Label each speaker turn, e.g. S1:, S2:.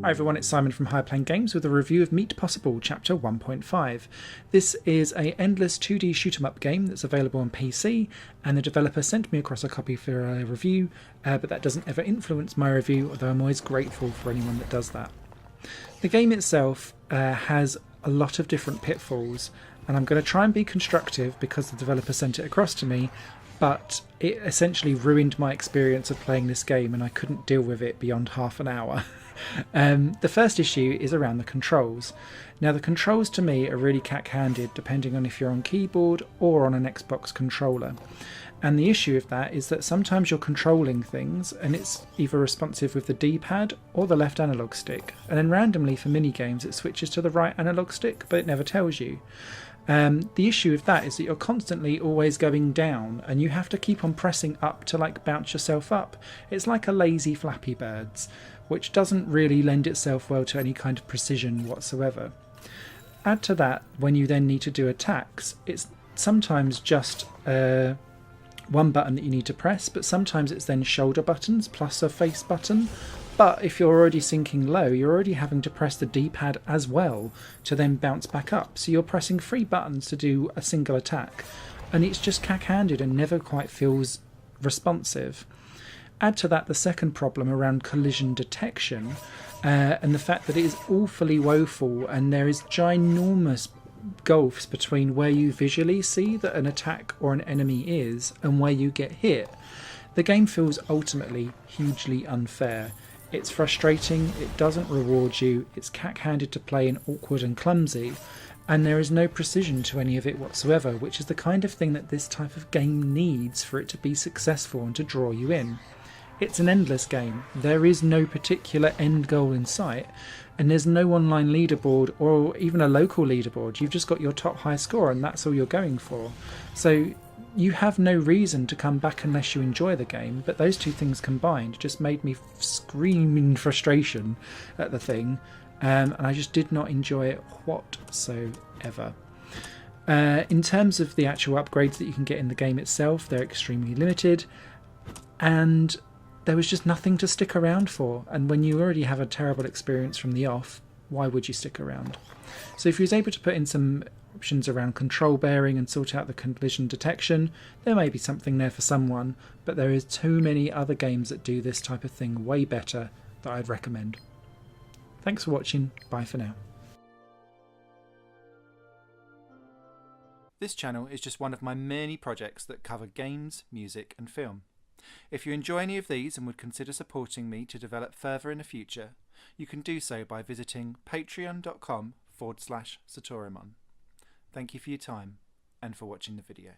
S1: Hi everyone, it's Simon from Higher Plane Games with a review of MeatPossible Chapter 1.5. This is a endless 2D shoot 'em up game that's available on PC, and the developer sent me across a copy for a review, but that doesn't ever influence my review, although I'm always grateful for anyone that does that. The game itself has a lot of different pitfalls, and I'm going to try and be constructive because the developer sent it across to me, but it essentially ruined my experience of playing this game and I couldn't deal with it beyond half an hour. The first issue is around the controls. Now the controls to me are really cack-handed depending on if you're on keyboard or on an Xbox controller. And the issue with that is that sometimes you're controlling things and it's either responsive with the D-pad or the left analog stick, and then randomly for mini games it switches to the right analog stick, but it never tells you. The issue with that is that you're constantly always going down and you have to keep on pressing up to bounce yourself up. It's like a lazy Flappy Birds, which doesn't really lend itself well to any kind of precision whatsoever. Add to that, when you then need to do attacks, it's sometimes just one button that you need to press, but sometimes it's then shoulder buttons plus a face button. But if you're already sinking low, you're already having to press the D-pad as well to then bounce back up. So you're pressing 3 buttons to do a single attack, and it's just cack-handed and never quite feels responsive. Add to that the second problem around collision detection, and the fact that it is awfully woeful, and there is ginormous gulfs between where you visually see that an attack or an enemy is and where you get hit. The game feels ultimately hugely unfair. It's frustrating, it doesn't reward you, it's cack-handed to play and awkward and clumsy, and there is no precision to any of it whatsoever, which is the kind of thing that this type of game needs for it to be successful and to draw you in. It's an endless game, there is no particular end goal in sight, and there's no online leaderboard or even a local leaderboard. You've just got your top high score and that's all you're going for. So you have no reason to come back unless you enjoy the game, but those two things combined just made me scream in frustration at the thing, and I just did not enjoy it whatsoever. In terms of the actual upgrades that you can get in the game itself, they're extremely limited, and there was just nothing to stick around for, and when you already have a terrible experience from the off, why would you stick around? So if you was able to put in some options around control bearing and sort out the collision detection, there may be something there for someone, but there is too many other games that do this type of thing way better that I'd recommend. Thanks for watching, bye for now.
S2: This channel is just one of my many projects that cover games, music and film. If you enjoy any of these and would consider supporting me to develop further in the future, you can do so by visiting patreon.com/Satorimon. Thank you for your time and for watching the video.